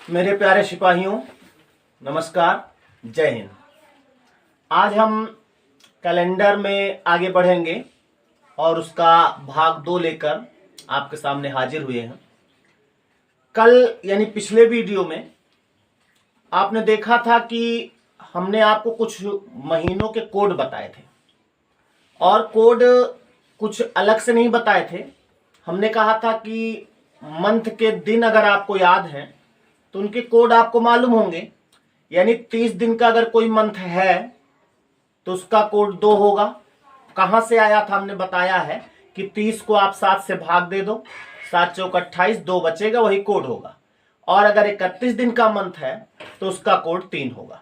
मेरे प्यारे सिपाहियों, नमस्कार, जय हिंद। आज हम कैलेंडर में आगे बढ़ेंगे और उसका भाग 2 लेकर आपके सामने हाजिर हुए हैं। कल यानी पिछले वीडियो में आपने देखा था कि हमने आपको कुछ महीनों के कोड बताए थे और कोड कुछ अलग से नहीं बताए थे। हमने कहा था कि मंथ के दिन अगर आपको याद हैं तो उनके कोड आपको मालूम होंगे। यानी 30 दिन का अगर कोई मंथ है तो उसका कोड 2 होगा। कहां से आया था हमने बताया है कि 30 को आप 7 से भाग दे दो, 7 चौक 28, 2 बचेगा, वही कोड होगा। और अगर 31 दिन का मंथ है तो उसका कोड 3 होगा।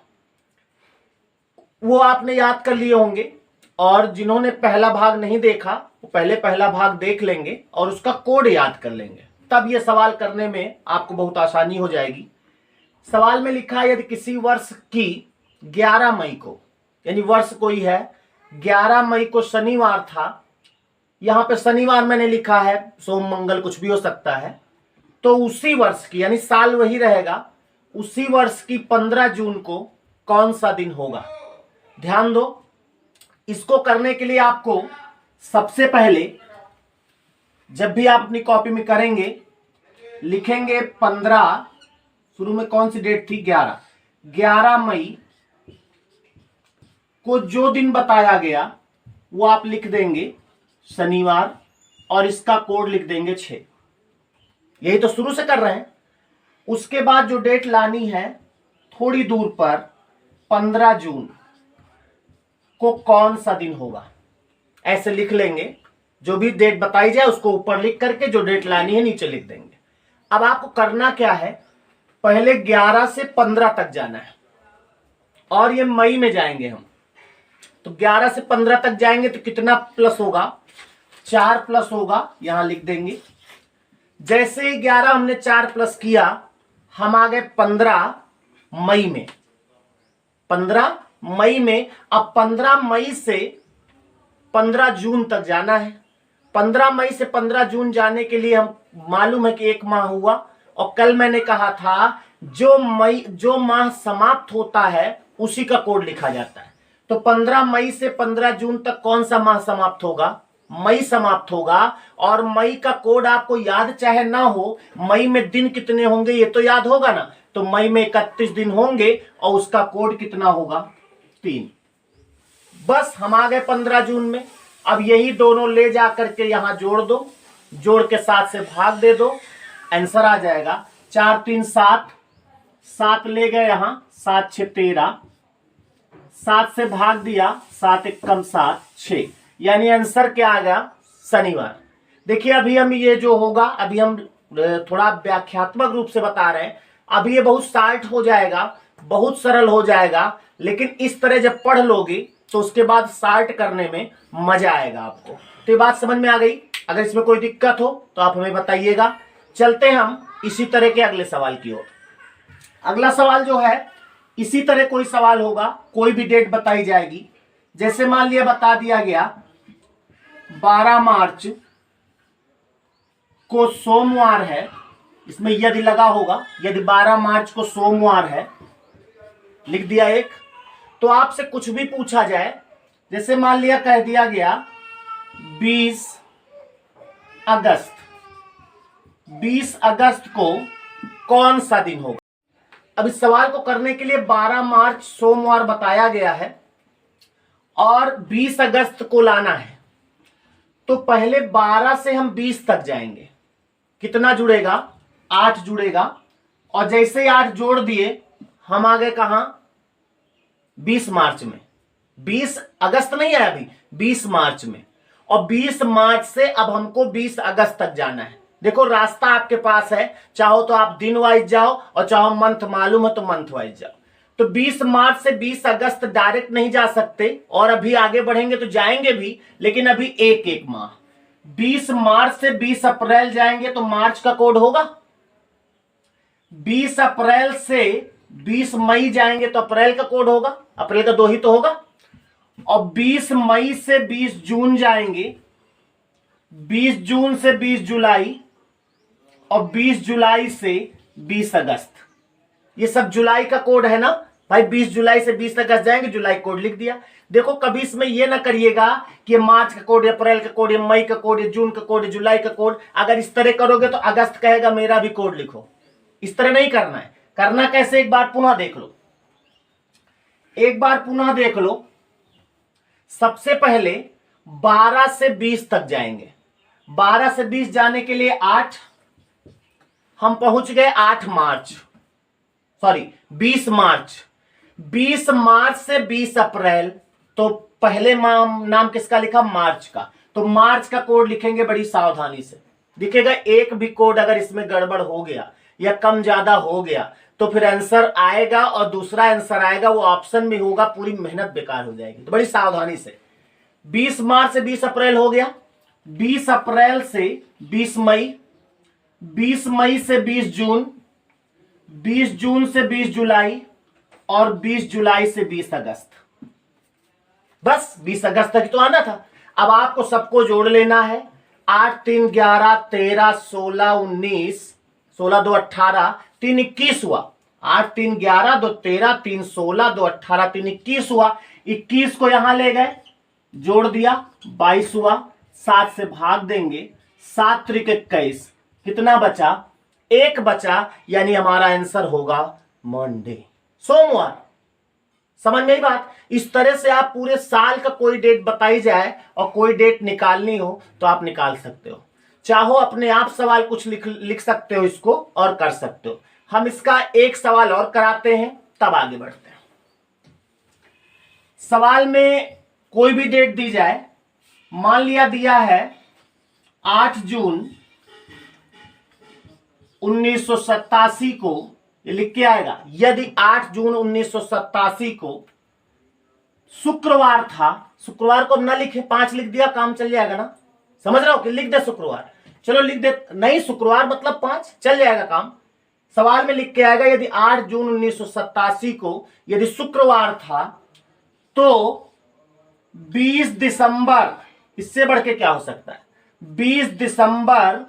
वो आपने याद कर लिए होंगे और जिन्होंने पहला भाग नहीं देखा वो पहले पहला भाग देख लेंगे और उसका कोड याद कर लेंगे, तब ये सवाल करने में आपको बहुत आसानी हो जाएगी। सवाल में लिखा है यदि किसी वर्ष की 11 मई को, यानी वर्ष कोई है 11 मई को शनिवार था, यहां पे शनिवार मैंने लिखा है, सोम मंगल कुछ भी हो सकता है, तो उसी वर्ष की यानी साल वही रहेगा, उसी वर्ष की 15 जून को कौन सा दिन होगा। ध्यान दो, इसको करने के लिए आपको सबसे पहले जब भी आप अपनी कॉपी में करेंगे लिखेंगे 15, शुरू में कौन सी डेट थी 11 मई को जो दिन बताया गया वो आप लिख देंगे शनिवार और इसका कोड लिख देंगे 6। यही तो शुरू से कर रहे हैं। उसके बाद जो डेट लानी है थोड़ी दूर पर 15 जून को कौन सा दिन होगा, ऐसे लिख लेंगे। जो भी डेट बताई जाए उसको ऊपर लिख करके जो डेट लानी है नीचे लिख देंगे। अब आपको करना क्या है, पहले 11 से 15 तक जाना है और ये मई में जाएंगे हम, तो 11 से 15 तक जाएंगे तो कितना प्लस होगा, 4 प्लस होगा, यहां लिख देंगे। जैसे ही 11 हमने 4 प्लस किया हम आ गए 15 मई में। 15 मई में अब 15 मई से 15 जून तक जाना है। 15 मई से 15 जून जाने के लिए हम मालूम है कि 1 माह हुआ और कल मैंने कहा था जो माह समाप्त होता है उसी का कोड लिखा जाता है। तो 15 मई से 15 जून तक कौन सा माह समाप्त होगा, मई समाप्त होगा। और मई का कोड आपको याद चाहे ना हो, मई में दिन कितने होंगे ये तो याद होगा ना, तो मई में 31 दिन होंगे और उसका कोड कितना होगा 3। बस हम आ गए 15 जून में। अब यही दोनों ले जा करके यहां जोड़ दो, जोड़ के 7 से भाग दे दो, आंसर आ जाएगा 4 3 7, 7 ले गए यहां, 7 6 13, 7 से भाग दिया, 7 1 कम 7 6, यानी आंसर क्या आ गया शनिवार। देखिए अभी हम ये जो होगा, अभी हम थोड़ा व्याख्यात्मक रूप से बता रहे हैं। अभी ये बहुत शार्ट हो जाएगा, बहुत सरल हो जाएगा, लेकिन इस तरह जब पढ़ लोगे तो उसके बाद शार्ट करने में मजा आएगा आपको। तो ये बात समझ में आ गई। अगर इसमें कोई दिक्कत हो तो आप हमें बताइएगा। चलते हम इसी तरह के अगले सवाल की ओर। अगला सवाल जो है इसी तरह कोई सवाल होगा, कोई भी डेट बताई जाएगी। जैसे मान लिया बता दिया गया 12 मार्च को सोमवार है, इसमें यदि लगा होगा, यदि 12 मार्च को सोमवार है लिख दिया एक। तो आपसे कुछ भी पूछा जाए, जैसे मान लिया कह दिया गया 20 अगस्त, 20 अगस्त को कौन सा दिन होगा। अब इस सवाल को करने के लिए 12 मार्च सोमवार बताया गया है और 20 अगस्त को लाना है, तो पहले 12 से हम 20 तक जाएंगे। कितना जुड़ेगा, 8 जुड़ेगा। और जैसे ही 8 जोड़ दिए हम आ गए कहां, 20 मार्च में। 20 अगस्त नहीं है अभी, 20 मार्च में। और 20 मार्च से अब हमको 20 अगस्त तक जाना है। देखो रास्ता आपके पास है, चाहो तो आप दिन वाइज जाओ और चाहो मंथ मालूम है तो मंथ वाइज जाओ। तो 20 मार्च से 20 अगस्त डायरेक्ट नहीं जा सकते और अभी आगे बढ़ेंगे तो जाएंगे भी, लेकिन अभी एक एक माह। 20 मार्च से 20 अप्रैल जाएंगे तो मार्च का कोड होगा। 20 अप्रैल से 20 मई जाएंगे तो अप्रैल का कोड होगा, अप्रैल का 2 ही तो होगा। और 20 मई से 20 जून जाएंगे, 20 जून से 20 जुलाई और 20 जुलाई से 20 अगस्त। ये सब जुलाई का कोड है ना भाई, 20 जुलाई से 20 अगस्त जाएंगे, जुलाई कोड लिख दिया। देखो कभी इसमें ये ना करिएगा कि ये मार्च का कोड, अप्रैल का कोड, मई का कोड, जून का कोड, जुलाई का कोड। अगर इस तरह करोगे तो अगस्त कहेगा मेरा भी कोड लिखो। इस तरह नहीं करना है। करना कैसे, एक बार पुनः देख लो, एक बार पुनः देख लो। सबसे पहले 12 से 20 तक जाएंगे। 12 से 20 जाने के लिए 8, हम पहुंच गए 8 मार्च, सॉरी 20 मार्च। 20 मार्च से 20 अप्रैल, तो पहले नाम किसका लिखा, मार्च का। तो मार्च का कोड लिखेंगे बड़ी सावधानी से। दिखेगा एक भी कोड अगर इसमें गड़बड़ हो गया या कम ज्यादा हो गया तो फिर आंसर आएगा और दूसरा आंसर आएगा, वो ऑप्शन में होगा, पूरी मेहनत बेकार हो जाएगी। तो बड़ी सावधानी से 20 मार्च से 20 अप्रैल हो गया, 20 अप्रैल से 20 मई, 20 मई से 20 जून, 20 जून से 20 जुलाई और 20 जुलाई से 20 अगस्त। बस 20 अगस्त तक तो आना था। अब आपको सबको जोड़ लेना है। 8 3 11 13 16 19, 16 2 18, 3 21 हुआ। 8 3 11 2 13, 3 16 2 18, 3 21 हुआ। 21 को यहां ले गए, जोड़ दिया, 22 हुआ। 7 से भाग देंगे, 7 त्रिक 21, कितना बचा, 1 बचा, यानी हमारा आंसर होगा मंडे, सोमवार। समझ में आई बात। इस तरह से आप पूरे साल का कोई डेट बताई जाए और कोई डेट निकालनी हो तो आप निकाल सकते हो। चाहो अपने आप सवाल कुछ लिख सकते हो इसको और कर सकते हो। हम इसका एक सवाल और कराते हैं तब आगे बढ़ते हैं। सवाल में कोई भी डेट दी जाए, मान लिया दिया है 8 जून 1987 को, ये लिख के आएगा। यदि 8 जून 1987 को शुक्रवार था, शुक्रवार को ना लिखे, 5 लिख दिया, काम चल जाएगा ना। समझ रहे हो कि लिख दे शुक्रवार, चलो लिख दे, नहीं शुक्रवार मतलब 5, चल जाएगा काम। सवाल में लिख के आएगा यदि 8 जून 1987 को यदि शुक्रवार था तो 20 दिसंबर, इससे बढ़ के क्या हो सकता है, 20 दिसंबर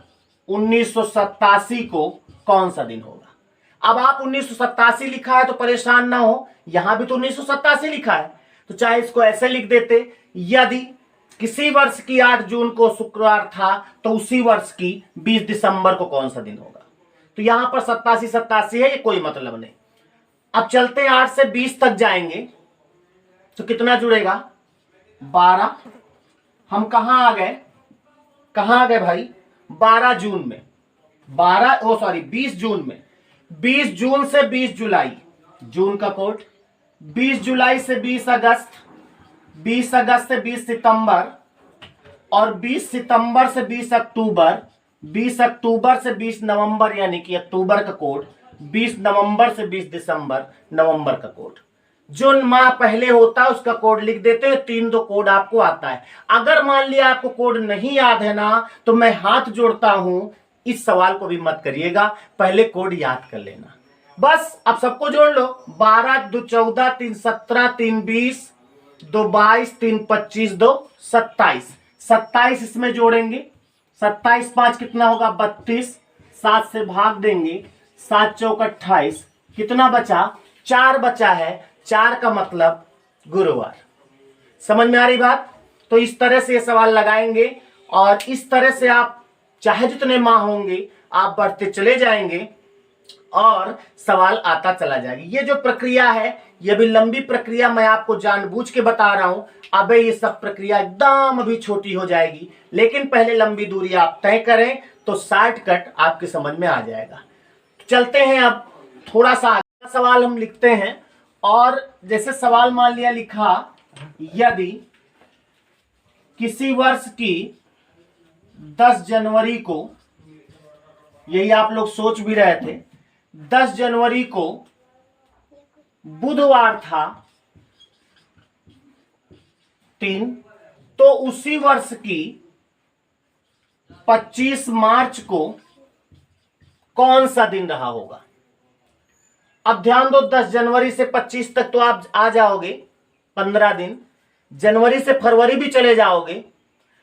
1987 को कौन सा दिन होगा। अब आप 1987 लिखा है तो परेशान ना हो, यहां भी तो 1987 लिखा है, तो चाहे इसको ऐसे लिख देते, यदि किसी वर्ष की 8 जून को शुक्रवार था तो उसी वर्ष की 20 दिसंबर को कौन सा दिन होगा। तो यहां पर 87 है, ये कोई मतलब नहीं। अब चलते हैं 8 से 20 तक जाएंगे तो कितना जुड़ेगा, 12। हम कहां आ गए, कहां आ गए भाई, 12 जून में, 20 जून में। 20 जून से 20 जुलाई, जून का कोड। 20 जुलाई से 20 अगस्त, 20 अगस्त से 20 सितंबर और 20 सितंबर से 20 अक्टूबर, 20 अक्टूबर से 20 नवंबर, यानी कि अक्टूबर का कोड। 20 नवंबर से 20 दिसंबर, नवंबर का कोड। जो माह पहले होता है उसका कोड लिख देते हैं। 3 कोड आपको आता है। अगर मान लिया आपको कोड नहीं याद है ना, तो मैं हाथ जोड़ता हूं, इस सवाल को भी मत करिएगा, पहले कोड याद कर लेना बस। अब सबको जोड़ लो, 12 2 14, 3 17, 3 20, 2 22, 3 25, 2 27। 27 इसमें जोड़ेंगे, 27 5 कितना होगा, 32। 7 से भाग देंगे, 7 चौक 28, कितना बचा, 4 बचा है। 4 का मतलब गुरुवार। समझ में आ रही बात। तो इस तरह से ये सवाल लगाएंगे और इस तरह से आप चाहे जितने माह होंगे आप बढ़ते चले जाएंगे और सवाल आता चला जाएगा। ये जो प्रक्रिया है ये भी लंबी प्रक्रिया, मैं आपको जानबूझ के बता रहा हूं। अबे ये सब प्रक्रिया एकदम अभी छोटी हो जाएगी, लेकिन पहले लंबी दूरी आप तय करें तो शॉर्टकट आपके समझ में आ जाएगा। चलते हैं अब थोड़ा सा आगे सवाल हम लिखते हैं। और जैसे सवाल मान लिया लिखा, यदि किसी वर्ष की 10 जनवरी को, यही आप लोग सोच भी रहे थे, 10 जनवरी को बुधवार था 3, तो उसी वर्ष की 25 मार्च को कौन सा दिन रहा होगा। अब ध्यान दो, 10 जनवरी से 25 तक तो आप आ जाओगे, 15 दिन। जनवरी से फरवरी भी चले जाओगे,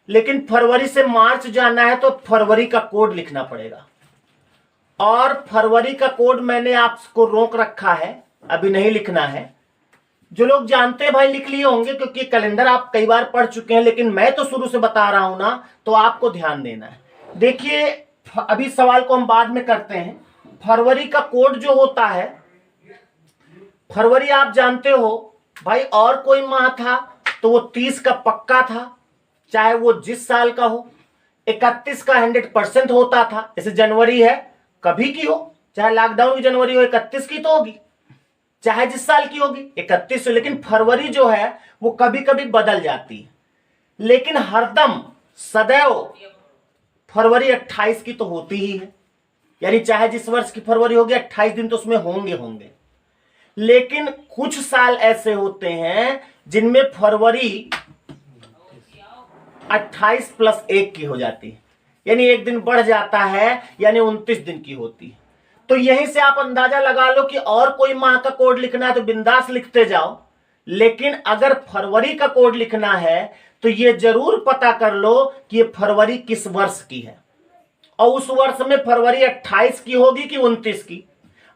लेकिन फरवरी से मार्च जाना है तो फरवरी का कोड लिखना पड़ेगा। और फरवरी का कोड मैंने आपको रोक रखा है, अभी नहीं लिखना है। जो लोग जानते हैं भाई लिख लिए होंगे, क्योंकि कैलेंडर आप कई बार पढ़ चुके हैं, लेकिन मैं तो शुरू से बता रहा हूं ना, तो आपको ध्यान देना है। देखिए अभी सवाल को हम बाद में करते हैं। फरवरी का कोड जो होता है, फरवरी आप जानते हो भाई, और कोई माह था तो वो 30 का पक्का था, चाहे वो जिस साल का हो। 31 का 100% होता था, जैसे जनवरी है कभी की हो, चाहे लॉकडाउन की जनवरी हो 31 की तो होगी, चाहे जिस साल की होगी 31 हो। लेकिन फरवरी जो है वो कभी कभी बदल जाती है, लेकिन हरदम सदैव फरवरी 28 की तो होती ही है। यानी चाहे जिस वर्ष की फरवरी होगी 28 दिन तो उसमें होंगे। लेकिन कुछ साल ऐसे होते हैं जिनमें फरवरी 28 + 1 की हो जाती है, यानी एक दिन बढ़ जाता है, यानी 29 दिन की होती है। तो यहीं से आप अंदाजा लगा लो कि और कोई माह का कोड लिखना है तो बिंदास लिखते जाओ, लेकिन अगर फरवरी का कोड लिखना है तो यह जरूर पता कर लो कि यह फरवरी किस वर्ष की है, और उस वर्ष में फरवरी 28 की होगी कि 29 की।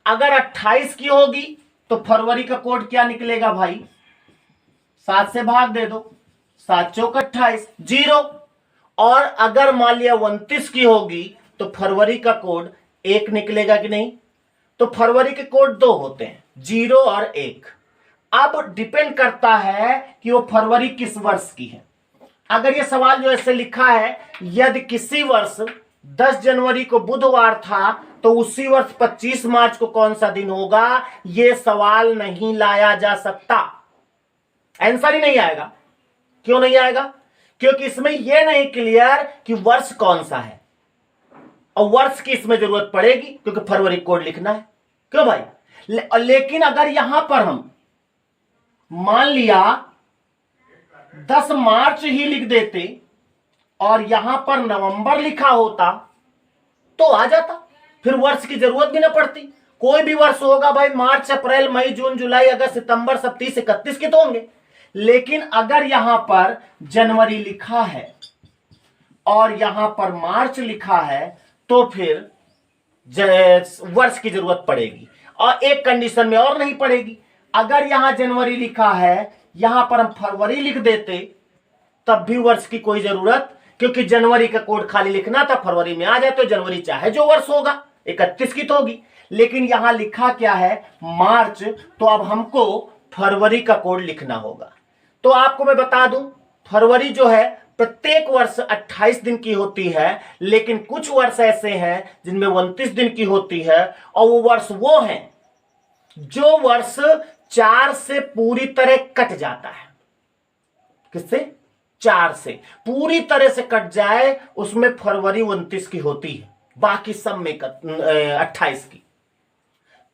अगर 28 की होगी तो फरवरी का कोड क्या निकलेगा भाई, 7 से भाग दे दो, 7 चौक 28, 0। और अगर मान लिया 29 की होगी तो फरवरी का कोड 1 निकलेगा कि नहीं। तो फरवरी के कोड 2 होते हैं, 0 और 1। अब डिपेंड करता है कि वो फरवरी किस वर्ष की है। अगर ये सवाल जो ऐसे लिखा है, यदि किसी वर्ष 10 जनवरी को बुधवार था तो उसी वर्ष 25 मार्च को कौन सा दिन होगा, ये सवाल नहीं लाया जा सकता, आंसर ही नहीं आएगा। क्यों नहीं आएगा? क्योंकि इसमें यह नहीं क्लियर कि वर्ष कौन सा है, और वर्ष की इसमें जरूरत पड़ेगी क्योंकि फरवरी कोड लिखना है। क्यों भाई? लेकिन अगर यहां पर हम मान लिया 10 मार्च ही लिख देते और यहां पर नवंबर लिखा होता तो आ जाता, फिर वर्ष की जरूरत भी ना पड़ती। कोई भी वर्ष होगा भाई, मार्च, अप्रैल, मई, जून, जुलाई, अगस्त, सितंबर, सब 30, 31 के तो होंगे। लेकिन अगर यहां पर जनवरी लिखा है और यहां पर मार्च लिखा है तो फिर वर्ष की जरूरत पड़ेगी, और एक कंडीशन में और नहीं पड़ेगी। अगर यहां जनवरी लिखा है, यहां पर हम फरवरी लिख देते तब भी वर्ष की कोई जरूरत, क्योंकि जनवरी का कोड खाली लिखना था, फरवरी में आ जाए तो जनवरी चाहे जो वर्ष होगा 31 की तो होगी। लेकिन यहां लिखा क्या है, मार्च, तो अब हमको फरवरी का कोड लिखना होगा। तो आपको मैं बता दूं, फरवरी जो है प्रत्येक वर्ष 28 दिन की होती है, लेकिन कुछ वर्ष ऐसे हैं जिनमें 29 दिन की होती है, और वो वर्ष वो हैं जो वर्ष 4 से पूरी तरह कट जाता है। किससे? 4 से पूरी तरह से कट जाए, उसमें फरवरी 29 की होती है, बाकी सब में 28 की।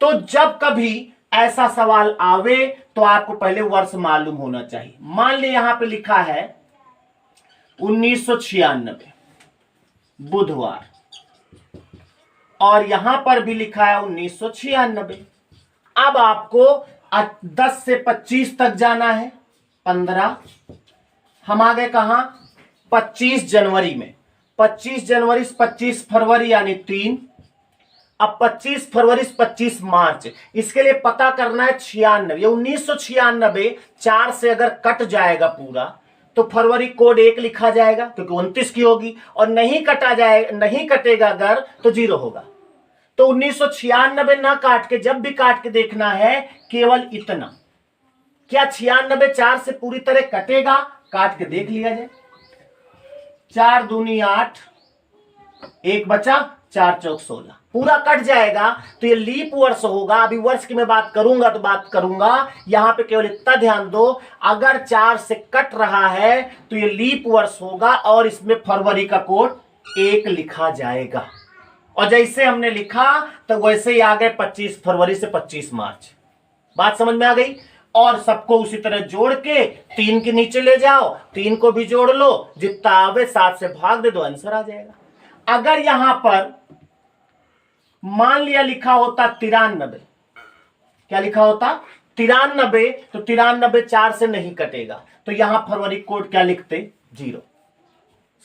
तो जब कभी ऐसा सवाल आवे तो आपको पहले वर्ष मालूम होना चाहिए। मान ली यहां पे लिखा है 1996 बुधवार, और यहां पर भी लिखा है 1996। अब आपको 10 से 25 तक जाना है, 15, हम आ गए कहां, 25 जनवरी में। 25 जनवरी से 25 फरवरी यानी 3, अब 25 फरवरी से 25 मार्च। इसके लिए पता करना है 96, ये 1996 4 से अगर कट जाएगा पूरा तो फरवरी कोड 1 लिखा जाएगा क्योंकि 29 की होगी, और नहीं कटेगा अगर तो 0 होगा। तो 1996 ना काट के, जब भी काट के देखना है केवल इतना, क्या 96 4 से पूरी तरह कटेगा, काट के देख लिया जाए। 4 दूनी 8, 1 बचा, 4 चौक 16, पूरा कट जाएगा तो ये लीप वर्ष होगा। अभी वर्ष की मैं बात करूंगा तो बात करूंगा, यहां पे केवल इतना ध्यान दो, अगर 4 से कट रहा है तो ये लीप वर्ष होगा और इसमें फरवरी का कोड 1 लिखा जाएगा। और जैसे हमने लिखा तो वैसे ही आ गए 25 फरवरी से 25 मार्च। बात समझ में आ गई? और सबको उसी तरह जोड़ के 3 के नीचे ले जाओ, 3 को भी जोड़ लो, जितना आवे 7 से भाग दे दो, आंसर आ जाएगा। अगर यहां पर मान लिया लिखा होता 93, क्या लिखा होता 93, तो 93 4 से नहीं कटेगा, तो यहां फरवरी कोड क्या लिखते, 0।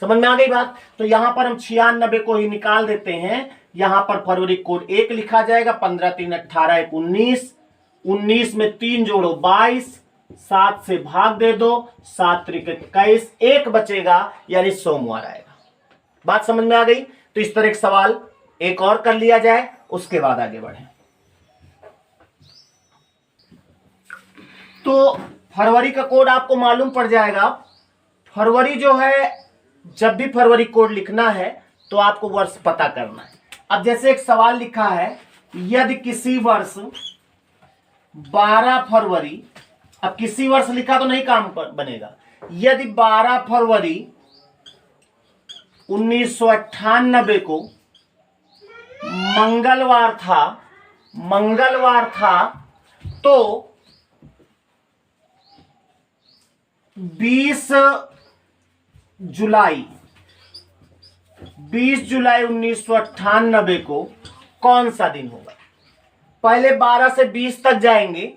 समझ में आ गई बात? तो यहां पर हम 96 को ही निकाल देते हैं, यहां पर फरवरी कोड 1 लिखा जाएगा। 15 3 18 1 19, 19 में 3 जोड़ो 22, 7 से भाग दे दो, 7 त्रिक 21, 1 बचेगा यानी सोमवार आएगा। बात समझ में आ गई? तो इस तरह एक सवाल एक और कर लिया जाए, उसके बाद आगे बढ़े। तो फरवरी का कोड आपको मालूम पड़ जाएगा। फरवरी जो है, जब भी फरवरी कोड लिखना है तो आपको वर्ष पता करना है। अब जैसे एक सवाल लिखा है, यदि किसी वर्ष 12 फरवरी, अब किसी वर्ष लिखा तो नहीं काम बनेगा। यदि 12 फरवरी 1998 को मंगलवार था तो 20 जुलाई 1998 को कौन सा दिन होगा? पहले 12 से 20 तक जाएंगे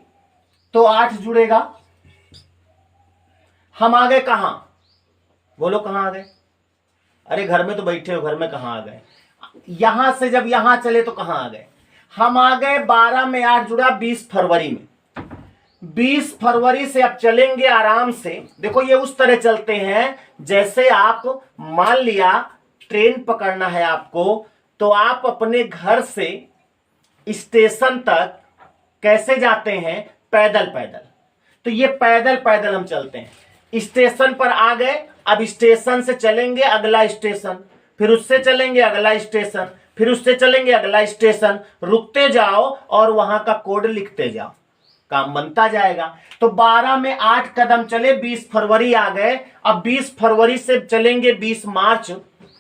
तो 8 जुड़ेगा। हम आ गए कहां? बोलो कहां आ गए? अरे घर में तो बैठे हो, घर में कहां आ गए? यहां से जब यहां चले तो कहां आ गए? हम आ गए 12 में 8 जुड़ा 20 फरवरी में। 20 फरवरी से अब चलेंगे आराम से। देखो ये उस तरह चलते हैं जैसे आप मान लिया ट्रेन पकड़ना है आपको, तो आप अपने घर से स्टेशन तक कैसे जाते हैं? पैदल पैदल। तो ये पैदल पैदल हम चलते हैं। स्टेशन पर आ गए, अब स्टेशन से चलेंगे अगला स्टेशन, फिर उससे चलेंगे अगला स्टेशन, फिर उससे चलेंगे अगला स्टेशन, रुकते जाओ और वहां का कोड लिखते जाओ, काम बनता जाएगा। तो 12 में 8 कदम चले, 20 फरवरी आ गए। अब 20 फरवरी से चलेंगे 20 मार्च,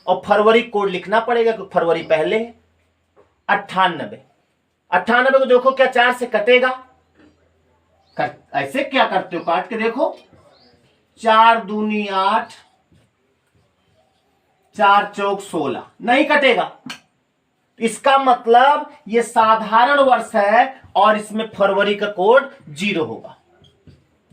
और फरवरी कोड लिखना पड़ेगा क्योंकि फरवरी पहले है। 98 को देखो क्या 4 से कटेगा? ऐसे क्या करते हो, काट के देखो। 4 दूनी 8, 4 चौक 16, नहीं कटेगा। इसका मतलब ये साधारण वर्ष है और इसमें फरवरी का कोड 0 होगा।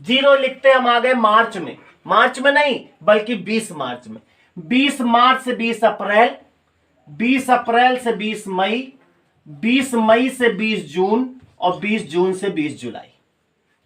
0 लिखते हम आ गए मार्च में। मार्च में नहीं बल्कि 20 मार्च में। 20 मार्च से 20 अप्रैल, 20 अप्रैल से 20 मई, 20 मई से 20 जून, और 20 जून से 20 जुलाई।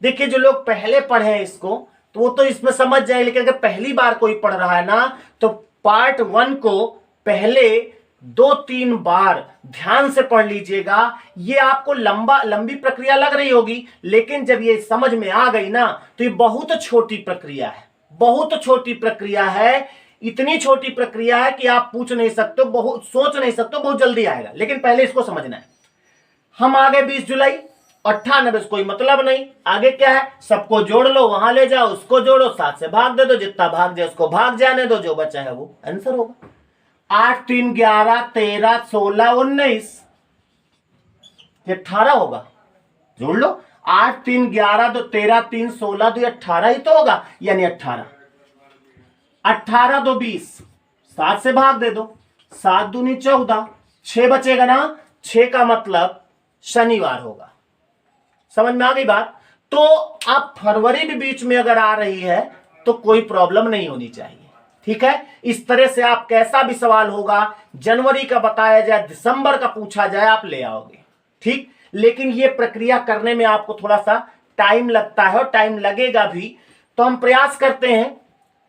देखिए जो लोग पहले पढ़े हैं इसको तो वो तो इसमें समझ जाए, लेकिन अगर पहली बार कोई पढ़ रहा है ना तो पार्ट 1 को पहले 2-3 बार ध्यान से पढ़ लीजिएगा। ये आपको लंबी प्रक्रिया लग रही होगी, लेकिन जब ये समझ में आ गई ना तो ये बहुत छोटी प्रक्रिया है, बहुत छोटी प्रक्रिया है। इतनी छोटी प्रक्रिया है कि आप पूछ नहीं सकते, बहुत सोच नहीं सकते, बहुत जल्दी आएगा। लेकिन पहले इसको समझना है। हम आ गए 20 जुलाई, 98 से कोई मतलब नहीं। आगे क्या है? सबको जोड़ लो, वहां ले जाओ, उसको जोड़ो, 7 से भाग दे दो, जितना भाग जाए उसको भाग जाने दो, जो बचा है वो आंसर होगा। 8 3 11 13 16 19, 18 होगा। जोड़ लो, 8 3 11 2 13 3 16 2 18 ही तो होगा, यानी 18। 18 2 20, 7 से भाग दे दो, 7 दूनी 14, 6 बचेगा ना। 6 का मतलब शनिवार होगा। समझ में आ गई बात? तो अब फरवरी भी बीच में अगर आ रही है तो कोई प्रॉब्लम नहीं होनी चाहिए, ठीक है। इस तरह से आप कैसा भी सवाल होगा, जनवरी का बताया जाए, दिसंबर का पूछा जाए, आप ले आओगे, ठीक। लेकिन ये प्रक्रिया करने में आपको थोड़ा सा टाइम लगता है और टाइम लगेगा भी, तो हम प्रयास करते हैं।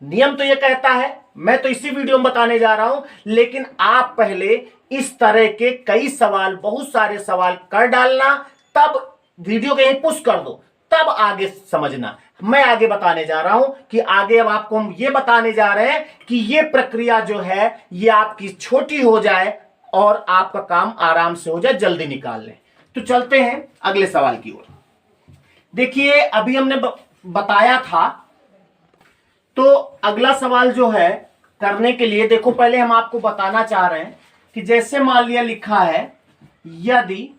नियम तो ये कहता है, मैं तो इसी वीडियो में बताने जा रहा हूं, लेकिन आप पहले इस तरह के कई सवाल, बहुत सारे सवाल कर डालना, तब वीडियो कहीं पुश कर दो, तब आगे समझना। मैं आगे बताने जा रहा हूं कि आगे अब आपको हम ये बताने जा रहे हैं कि ये प्रक्रिया जो है ये आपकी छोटी हो जाए और आपका काम आराम से हो जाए, जल्दी निकाल लें। तो चलते हैं अगले सवाल की ओर। देखिए अभी हमने बताया था, तो अगला सवाल जो है करने के लिए, देखो पहले हम आपको बताना चाह रहे हैं कि जैसे मान लिया लिखा है, यदि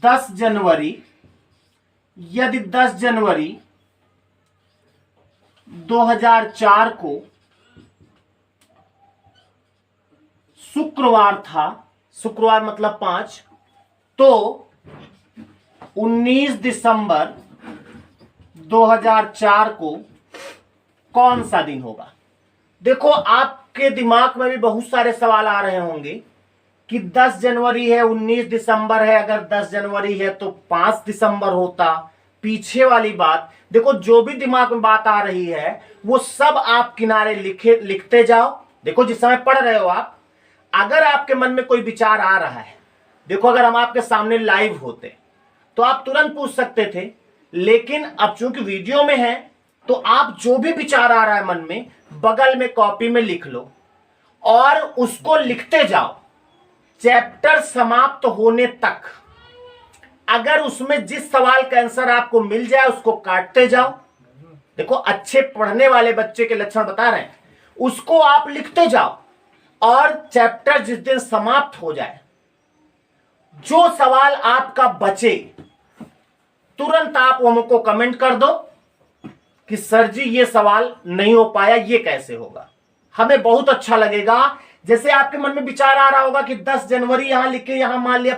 10 जनवरी 2004 को शुक्रवार था, शुक्रवार मतलब 5, तो 19 दिसंबर 2004 को कौन सा दिन होगा। देखो आपके दिमाग में भी बहुत सारे सवाल आ रहे होंगे कि 10 जनवरी है, 19 दिसंबर है, अगर 10 जनवरी है तो 5 दिसंबर होता। पीछे वाली बात देखो, जो भी दिमाग में बात आ रही है वो सब आप किनारे लिखते जाओ। देखो जिस समय पढ़ रहे हो आप, अगर आपके मन में कोई विचार आ रहा है, देखो अगर हम आपके सामने लाइव होते तो आप तुरंत पूछ सकते थे, लेकिन अब चूंकि वीडियो में है तो आप जो भी विचार आ रहा है मन में, बगल में कॉपी में लिख लो और उसको लिखते जाओ चैप्टर समाप्त होने तक। अगर उसमें जिस सवाल का आंसर आपको मिल जाए उसको काटते जाओ। देखो अच्छे पढ़ने वाले बच्चे के लक्षण बता रहे हैं, उसको आप लिखते जाओ और चैप्टर जिस दिन समाप्त हो जाए, जो सवाल आपका बचे तुरंत आप हमको कमेंट कर दो कि सर जी ये सवाल नहीं हो पाया, ये कैसे होगा। हमें बहुत अच्छा लगेगा। जैसे आपके मन में विचार आ रहा होगा कि 10 जनवरी यहां लिखे, यहां मान लिया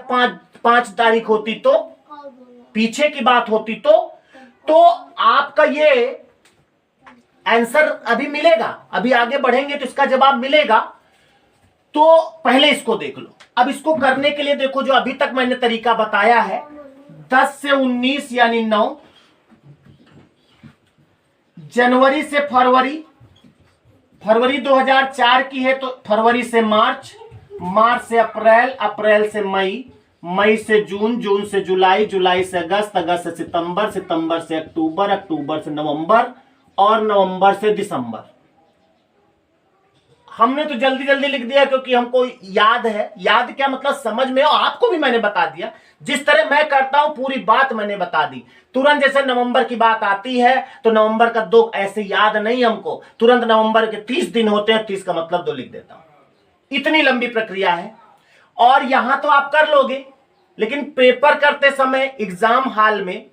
5 तारीख होती तो, पीछे की बात होती तो आपका ये आंसर अभी मिलेगा। अभी आगे बढ़ेंगे तो इसका जवाब मिलेगा। तो पहले इसको देख लो। अब इसको करने के लिए देखो, जो अभी तक मैंने तरीका बताया है, 10 से 19 यानी 9, जनवरी से फरवरी, फरवरी 2004 की है तो फरवरी से मार्च, मार्च से अप्रैल, अप्रैल से मई, मई से जून, जून से जुलाई, जुलाई से अगस्त, अगस्त से सितंबर, सितंबर से अक्टूबर, अक्टूबर से नवंबर और नवंबर से दिसंबर। हमने तो जल्दी जल्दी लिख दिया क्योंकि हमको याद है। याद क्या मतलब, समझ में हो, आपको भी मैंने बता दिया। जिस तरह मैं करता हूं पूरी बात मैंने बता दी। तुरंत जैसे नवंबर की बात आती है तो नवंबर का 2 ऐसे याद नहीं हमको, तुरंत नवंबर के 30 दिन होते हैं, 30 का मतलब 2 लिख देता हूं। इतनी लंबी प्रक्रिया है और यहां तो आप कर लोगे, लेकिन पेपर करते समय एग्जाम हॉल में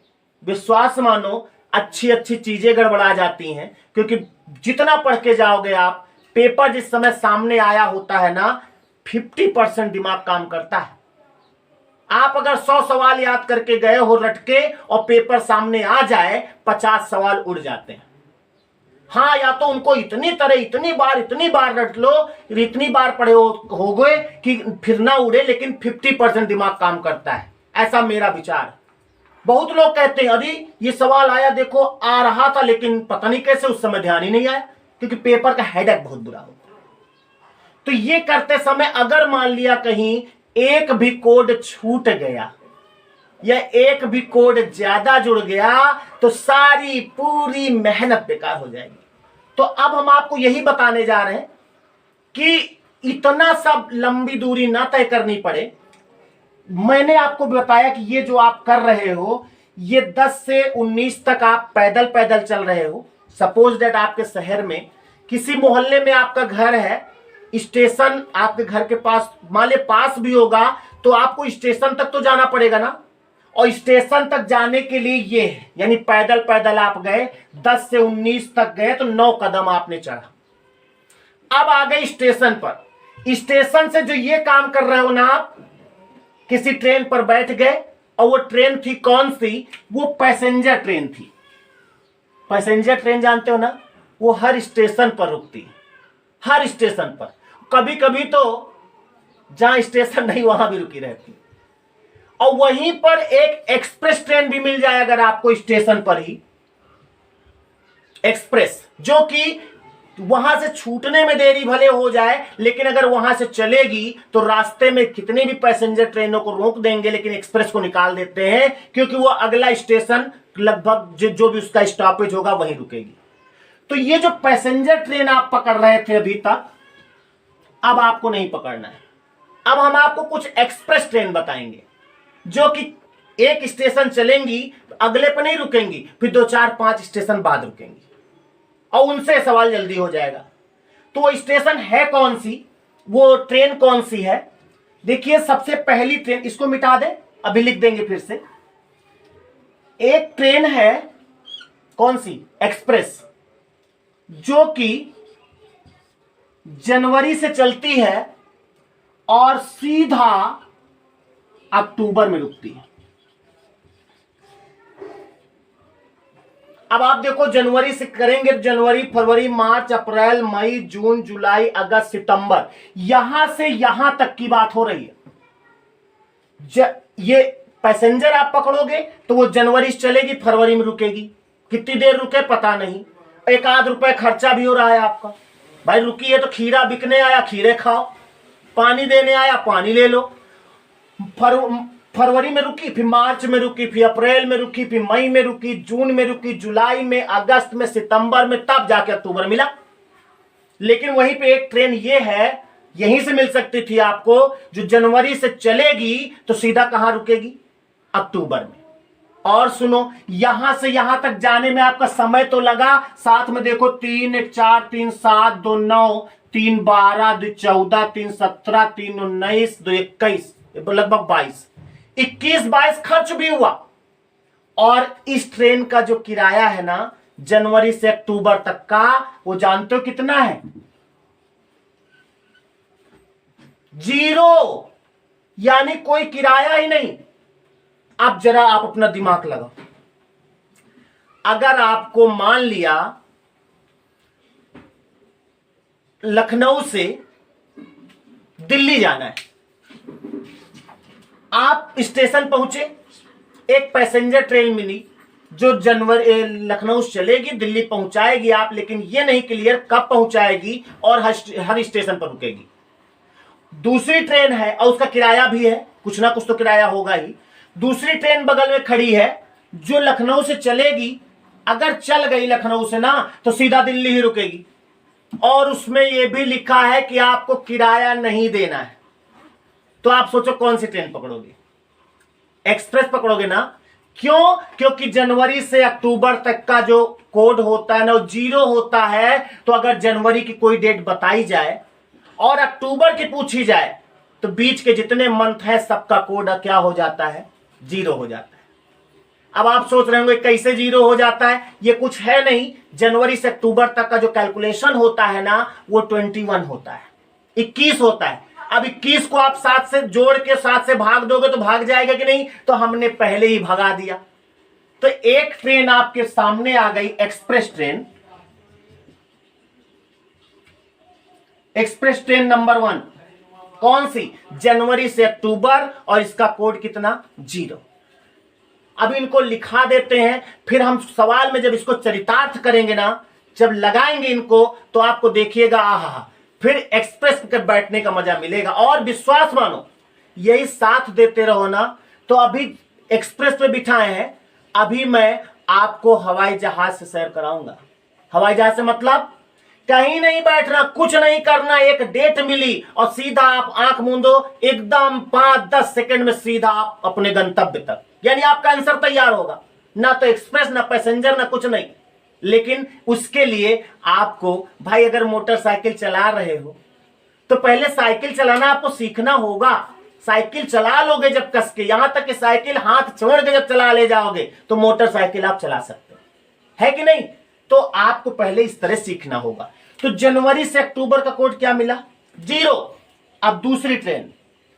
विश्वास मानो अच्छी अच्छी चीजें गड़बड़ा जाती हैं। क्योंकि जितना पढ़ के जाओगे आप, पेपर जिस समय सामने आया होता है ना, 50% दिमाग काम करता है। आप अगर 100 सवाल याद करके गए हो रटके और पेपर सामने आ जाए, 50 सवाल उड़ जाते हैं। हाँ, या तो उनको इतनी बार रट लो, इतनी बार पढ़े हो गए कि फिर ना उड़े, लेकिन 50% दिमाग काम करता है। ऐसा मेरा विचार। बहुत लोग कहते हैं अरे ये सवाल आया, देखो आ रहा था लेकिन पता नहीं कैसे उस समय ध्यान ही नहीं आया, क्योंकि पेपर का हेडेक बहुत बुरा होता है। तो ये करते समय अगर मान लिया कहीं एक भी कोड छूट गया या एक भी कोड ज्यादा जुड़ गया तो सारी पूरी मेहनत बेकार हो जाएगी। तो अब हम आपको यही बताने जा रहे हैं कि इतना सब लंबी दूरी ना तय करनी पड़े। मैंने आपको बताया कि ये जो आप कर रहे हो, ये 10 से 19 तक आप पैदल पैदल चल रहे हो। सपोज दैट आपके शहर में किसी मोहल्ले में आपका घर है, स्टेशन आपके घर के पास मान ले पास भी होगा तो आपको स्टेशन तक तो जाना पड़ेगा ना, और स्टेशन तक जाने के लिए ये है, यानी पैदल पैदल आप गए, 10 से 19 तक गए तो 9 कदम आपने चढ़ा। अब आ गए स्टेशन पर। स्टेशन से जो ये काम कर रहे हो ना आप, किसी ट्रेन पर बैठ गए और वो ट्रेन थी कौन सी, वो पैसेंजर ट्रेन थी। पैसेंजर ट्रेन जानते हो ना, वो हर स्टेशन पर रुकती है, हर स्टेशन पर। कभी कभी तो जहां स्टेशन नहीं वहां भी रुकी रहती। और वहीं पर एक एक्सप्रेस ट्रेन भी मिल जाए अगर आपको स्टेशन पर ही, एक्सप्रेस, जो कि वहां से छूटने में देरी भले हो जाए, लेकिन अगर वहां से चलेगी तो रास्ते में कितनी भी पैसेंजर ट्रेनों को रोक देंगे लेकिन एक्सप्रेस को निकाल देते हैं, क्योंकि वो अगला स्टेशन लगभग जो भी उसका स्टॉपेज होगा वहीं रुकेगी। तो ये जो पैसेंजर ट्रेन आप पकड़ रहे थे अभी तक, अब आपको नहीं पकड़ना है। अब हम आपको कुछ एक्सप्रेस ट्रेन बताएंगे जो कि एक स्टेशन चलेंगी, अगले पर नहीं रुकेंगी, फिर 2 4 5 स्टेशन बाद रुकेंगी और उनसे सवाल जल्दी हो जाएगा। तो वो स्टेशन है कौन सी, वो ट्रेन कौन सी है? देखिए सबसे पहली ट्रेन, इसको मिटा दे, अभी लिख देंगे फिर से। एक ट्रेन है कौन सी, एक्सप्रेस, जो कि जनवरी से चलती है और सीधा अक्टूबर में रुकती है। अब आप देखो जनवरी से करेंगे, जनवरी, फरवरी, मार्च, अप्रैल, मई, जून, जुलाई, अगस्त, सितंबर, यहां से यहां तक की बात हो रही है। ये पैसेंजर आप पकड़ोगे तो वो जनवरी से चलेगी, फरवरी में रुकेगी, कितनी देर रुके पता नहीं, एक आध रुपए खर्चा भी हो रहा है आपका। भाई रुकी है तो खीरा बिकने आया, खीरे खाओ, पानी देने आया, पानी ले लो। फरवरी में रुकी, फिर मार्च में रुकी, फिर अप्रैल में रुकी, फिर मई में रुकी, जून में रुकी, जुलाई में, अगस्त में, सितंबर में, तब जाके अक्टूबर मिला। लेकिन वहीं पे एक ट्रेन ये है, यहीं से मिल सकती थी आपको, जो जनवरी से चलेगी तो सीधा कहां रुकेगी, अक्टूबर में। और सुनो, यहां से यहां तक जाने में आपका समय तो लगा, साथ में देखो 3 1 4 3 7 2 9 3 12 2 14 3 17 3 19 2 21, लगभग 21 22 खर्च भी हुआ। और इस ट्रेन का जो किराया है ना जनवरी से अक्टूबर तक का, वो जानते हो कितना है, 0, यानी कोई किराया ही नहीं। अब जरा आप अपना दिमाग लगाओ, अगर आपको मान लिया लखनऊ से दिल्ली जाना है, आप स्टेशन पहुंचे, एक पैसेंजर ट्रेन मिली जो जनवरी लखनऊ से चलेगी, दिल्ली पहुंचाएगी आप, लेकिन यह नहीं क्लियर कब पहुंचाएगी और हर स्टेशन पर रुकेगी। दूसरी ट्रेन है और उसका किराया भी है, कुछ ना कुछ तो किराया होगा ही। दूसरी ट्रेन बगल में खड़ी है जो लखनऊ से चलेगी, अगर चल गई लखनऊ से ना तो सीधा दिल्ली ही रुकेगी, और उसमें यह भी लिखा है कि आपको किराया नहीं देना है। तो आप सोचो कौन सी ट्रेन पकड़ोगे, एक्सप्रेस पकड़ोगे ना। क्यों? क्योंकि जनवरी से अक्टूबर तक का जो कोड होता है ना वो 0 होता है। तो अगर जनवरी की कोई डेट बताई जाए और अक्टूबर की पूछी जाए तो बीच के जितने मंथ है सबका कोड क्या हो जाता है, 0 हो जाता है। अब आप सोच रहे होंगे कैसे 0 हो जाता है, ये कुछ है नहीं, जनवरी से अक्टूबर तक का जो कैलकुलेशन होता है ना वो 21 होता है, 21 होता है। अब 21 को आप 7 से जोड़ के 7 से भाग दोगे तो भाग जाएगा कि नहीं, तो हमने पहले ही भगा दिया। तो एक ट्रेन आपके सामने आ गई, express train, express train number 1, कौन सी, जनवरी से अक्टूबर, और इसका कोड कितना, 0। अब इनको लिखा देते हैं, फिर हम सवाल में जब इसको चरितार्थ करेंगे ना, जब लगाएंगे इनको तो आपको देखिएगा आहा, फिर एक्सप्रेस पर बैठने का मजा मिलेगा। और विश्वास मानो, यही साथ देते रहो ना तो अभी एक्सप्रेस पे बिठाए हैं, अभी मैं आपको हवाई जहाज से सैर कराऊंगा। हवाई जहाज से मतलब कहीं नहीं बैठना, कुछ नहीं करना, एक डेट मिली और सीधा आप आंख मूंदो, एकदम 5-10 सेकंड में सीधा आप अपने गंतव्य तक, यानी आपका आंसर तैयार होगा। ना तो एक्सप्रेस, ना पैसेंजर, ना कुछ नहीं। लेकिन उसके लिए आपको भाई, अगर मोटरसाइकिल चला रहे हो तो पहले साइकिल चलाना आपको सीखना होगा। साइकिल चला लोगे जब कस के, यहां तक कि साइकिल हाथ छोड़ के जब चला ले जाओगे तो मोटरसाइकिल आप चला सकते हो, है कि नहीं। तो आपको पहले इस तरह सीखना होगा। तो जनवरी से अक्टूबर का कोड क्या मिला, 0। अब दूसरी ट्रेन,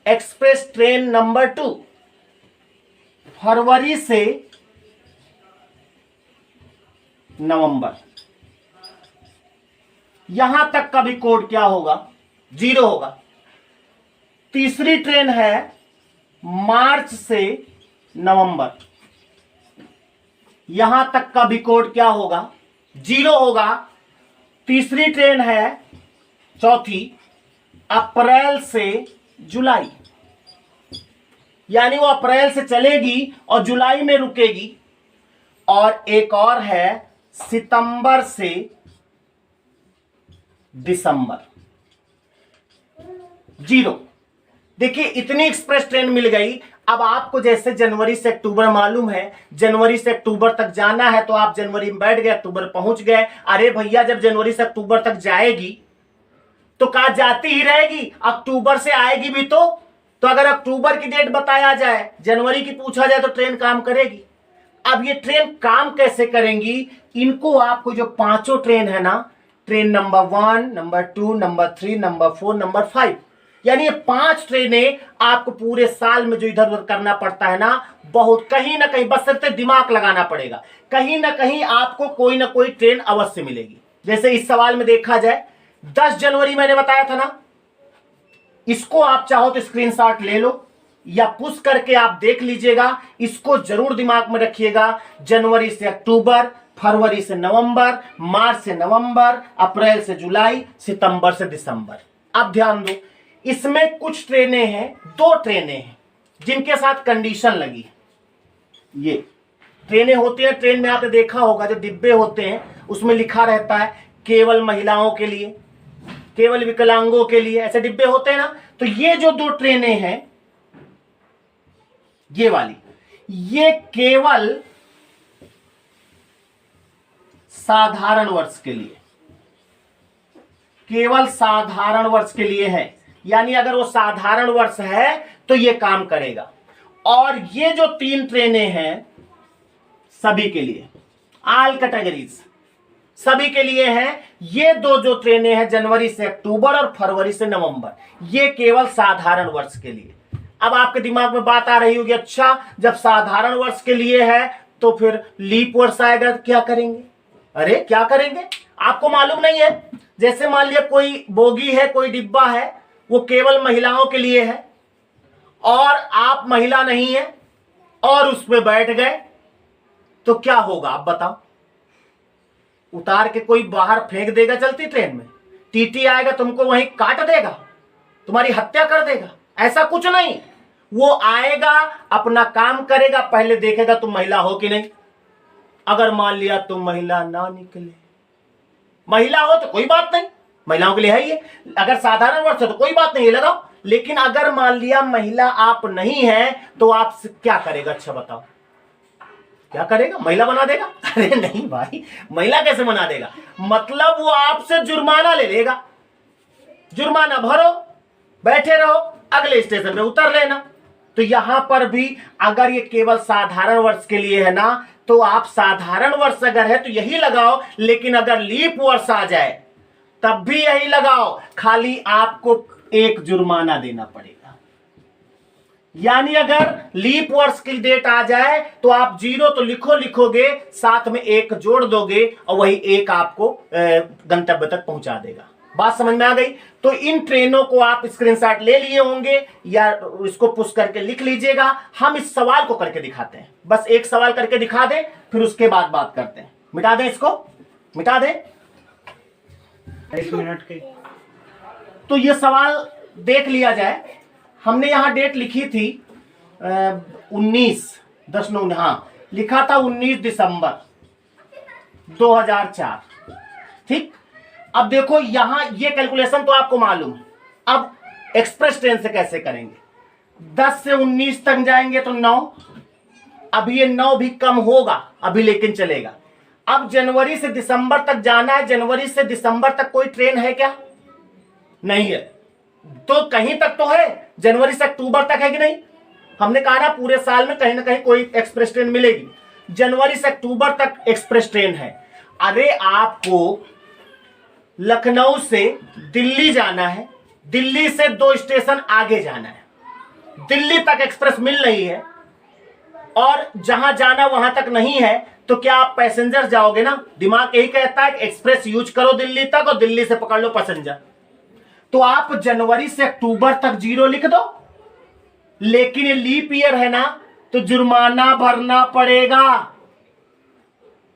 एक्सप्रेस ट्रेन नंबर 2, फरवरी से नवंबर, यहां तक का भी कोड क्या होगा, 0 होगा। तीसरी ट्रेन है मार्च से नवंबर, यहां तक का भी कोड क्या होगा, 0 होगा। तीसरी ट्रेन है चौथी, अप्रैल से जुलाई, यानी वो अप्रैल से चलेगी और जुलाई में रुकेगी। और एक और है सितंबर से दिसंबर, 0। देखिए इतनी एक्सप्रेस ट्रेन मिल गई। अब आपको जैसे जनवरी से अक्टूबर मालूम है, जनवरी से अक्टूबर तक जाना है तो आप जनवरी में बैठ गए, अक्टूबर पहुंच गए। अरे भैया जब जनवरी से अक्टूबर तक जाएगी तो कहा जाती ही रहेगी, अक्टूबर से आएगी भी। तो अगर अक्टूबर की डेट बताया जाए, जनवरी की पूछा जाए तो ट्रेन काम करेगी। अब ये ट्रेन काम कैसे करेंगी, इनको आपको जो 5 ट्रेन है ना, train number 1, number 2, number 3, number 4, number 5, यानी ये 5 ट्रेनें आपको पूरे साल में जो इधर उधर करना पड़ता है ना, बहुत कहीं ना कहीं बस सिर्फ दिमाग लगाना पड़ेगा, कहीं ना कहीं आपको कोई ना कोई ट्रेन अवश्य मिलेगी। जैसे इस सवाल में देखा जाए 10 जनवरी मैंने बताया था ना, इसको आप चाहो तो स्क्रीनशॉट ले लो या पुश करके आप देख लीजिएगा, इसको जरूर दिमाग में रखिएगा। जनवरी से अक्टूबर, फरवरी से नवंबर, मार्च से नवंबर, अप्रैल से जुलाई, सितंबर से दिसंबर। अब ध्यान दो, इसमें कुछ ट्रेनें हैं, 2 ट्रेनें हैं जिनके साथ कंडीशन लगी है। ये ट्रेनें होती हैं, ट्रेन में आपने देखा होगा जो डिब्बे होते हैं उसमें लिखा रहता है केवल महिलाओं के लिए, केवल विकलांगों के लिए, ऐसे डिब्बे होते हैं ना। तो ये जो 2 ट्रेनें हैं, ये वाली, ये केवल साधारण वर्ष के लिए, केवल साधारण वर्ष के लिए है। यानी अगर वो साधारण वर्ष है तो ये काम करेगा। और ये जो 3 ट्रेनें हैं सभी के लिए, ऑल कैटेगरीज, सभी के लिए हैं। ये 2 जो ट्रेनें हैं जनवरी से अक्टूबर और फरवरी से नवंबर, ये केवल साधारण वर्ष के लिए। अब आपके दिमाग में बात आ रही होगी, अच्छा जब साधारण वर्ष के लिए है तो फिर लीप वर्ष आएगा तो क्या करेंगे? अरे क्या करेंगे आपको मालूम नहीं है? जैसे मान लिया कोई बोगी है, कोई डिब्बा है, वो केवल महिलाओं के लिए है और आप महिला नहीं है और उस पर बैठ गए तो क्या होगा आप बताओ? उतार के कोई बाहर फेंक देगा चलती ट्रेन में, टीटी आएगा तुमको वहीं काट देगा, तुम्हारी हत्या कर देगा? ऐसा कुछ नहीं। वो आएगा, अपना काम करेगा, पहले देखेगा तुम महिला हो कि नहीं। अगर मान लिया तुम महिला ना निकले, महिला हो तो कोई बात नहीं, महिलाओं के लिए है ये। अगर साधारण वर्ष है तो कोई बात नहीं, ये लगाओ। लेकिन अगर मान लिया महिला आप नहीं है तो आप क्या करेगा? अच्छा बताओ, क्या करेगा? महिला बना देगा? अरे नहीं भाई, महिला कैसे बना देगा? मतलब वो आपसे जुर्माना ले लेगा, जुर्माना भरो, बैठे रहो, अगले स्टेशन पे उतर लेना। तो यहां पर भी अगर ये केवल साधारण वर्ष के लिए है ना, तो आप साधारण वर्ष अगर है तो यही लगाओ, लेकिन अगर लीप वर्ष आ जाए तब भी यही लगाओ, खाली आपको एक जुर्माना देना पड़ेगा। यानी अगर लीप वर्ष की डेट आ जाए तो आप 0 तो लिखोगे, साथ में 1 जोड़ दोगे और वही 1 आपको गंतव्य तक पहुंचा देगा। बात समझ में आ गई? तो इन ट्रेनों को आप स्क्रीनशॉट ले लिए होंगे या इसको पुश करके लिख लीजिएगा। हम इस सवाल को करके दिखाते हैं, बस एक सवाल करके दिखा दें, फिर उसके बाद बात करते हैं। मिटा दें इसको, मिटा दें 1 मिनट के। तो ये सवाल देख लिया जाए। हमने यहां डेट लिखी थी 19/10/9, हाँ लिखा था 19 दिसंबर 2004, ठीक। अब देखो यहां ये कैलकुलेशन तो आपको मालूम है। अब एक्सप्रेस ट्रेन से कैसे करेंगे? 10 से 19 तक जाएंगे तो 9, अभी ये 9 भी कम होगा अभी, लेकिन चलेगा। अब जनवरी से दिसंबर तक जाना है, जनवरी से दिसंबर तक कोई ट्रेन है क्या? नहीं है। तो कहीं तक तो है, जनवरी से अक्टूबर तक है कि नहीं? हमने कहा ना पूरे साल में कहीं ना कहीं कोई एक्सप्रेस ट्रेन मिलेगी। जनवरी से अक्टूबर तक एक्सप्रेस ट्रेन है। अरे आपको लखनऊ से दिल्ली जाना है, दिल्ली से 2 स्टेशन आगे जाना है, दिल्ली तक एक्सप्रेस मिल रही है और जहां जाना वहां तक नहीं है, तो क्या आप पैसेंजर जाओगे ना? दिमाग यही कहता है कि एक्सप्रेस यूज करो दिल्ली तक और दिल्ली से पकड़ लो पैसेंजर। तो आप जनवरी से अक्टूबर तक 0 लिख दो, लेकिन ये लीप ईयर है ना, तो जुर्माना भरना पड़ेगा।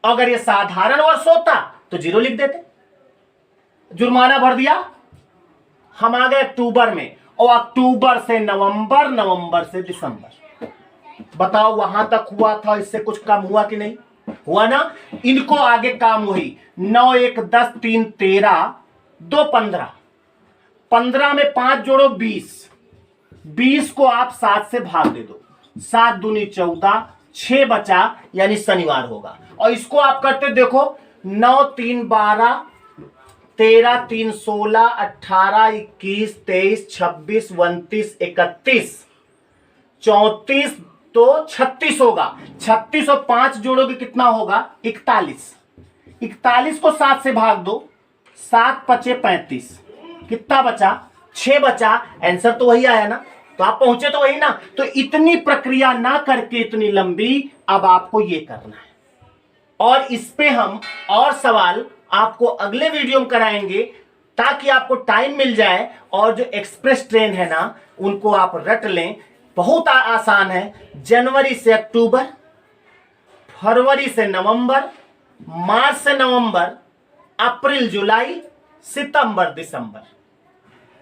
अगर ये साधारण वर्ष होता तो 0 लिख देते, जुर्माना भर दिया। हम आ गए अक्टूबर में, और अक्टूबर से नवंबर, नवंबर से दिसंबर। बताओ वहां तक हुआ था, इससे कुछ कम हुआ कि नहीं हुआ ना? इनको आगे काम वही 9 1 10 3 13 2 15, 15 में 5 जोड़ो 20, 20 को आप 7 से भाग दे दो, 7 दूनी 14, 6 बचा, यानी शनिवार होगा। और इसको आप करते देखो, 9 3 12, 13 3 16, 18 21 23 26 29 31 34, तो 36 होगा। 36 और 5 जोड़ोगे कितना होगा? 41। 41 को 7 से भाग दो, 7 5 35, कितना बचा? 6 बचा, आंसर तो वही आया ना, तो आप पहुंचे तो वही ना। तो इतनी प्रक्रिया ना करके इतनी लंबी, अब आपको ये करना है। और इस पे हम और सवाल आपको अगले वीडियो में कराएंगे, ताकि आपको टाइम मिल जाए और जो एक्सप्रेस ट्रेन है ना उनको आप रट लें। बहुत आसान है। जनवरी से अक्टूबर, फरवरी से नवंबर, मार्च से नवंबर, अप्रैल जुलाई, सितंबर दिसंबर।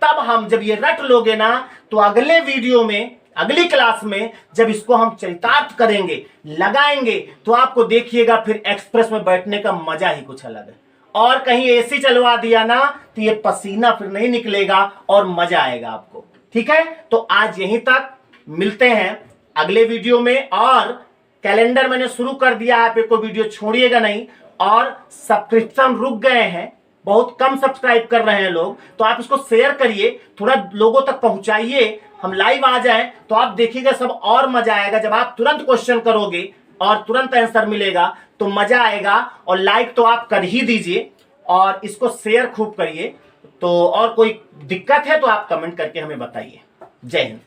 तब हम जब ये रट लोगे ना, तो अगले वीडियो में, अगली क्लास में जब इसको हम चरितार्थ करेंगे, लगाएंगे, तो आपको देखिएगा फिर एक्सप्रेस में बैठने का मजा ही कुछ अलग है। और कहीं एसी चलवा दिया ना तो ये पसीना फिर नहीं निकलेगा और मजा आएगा आपको। ठीक है, तो आज यहीं तक, मिलते हैं अगले वीडियो में। और कैलेंडर मैंने शुरू कर दिया, आप एक को वीडियो छोड़िएगा नहीं। और सब्सक्रिप्शन रुक गए हैं, बहुत कम सब्सक्राइब कर रहे हैं लोग, तो आप इसको शेयर करिए, थोड़ा लोगों तक पहुंचाइए, हम लाइव आ जाएं तो आप देखिएगा सब और मजा आएगा। जब आप तुरंत क्वेश्चन करोगे और तुरंत आंसर मिलेगा तो मजा आएगा। और लाइक तो आप कर ही दीजिए और इसको शेयर खूब करिए। तो और कोई दिक्कत है तो आप कमेंट करके हमें बताइए। जय हिंद।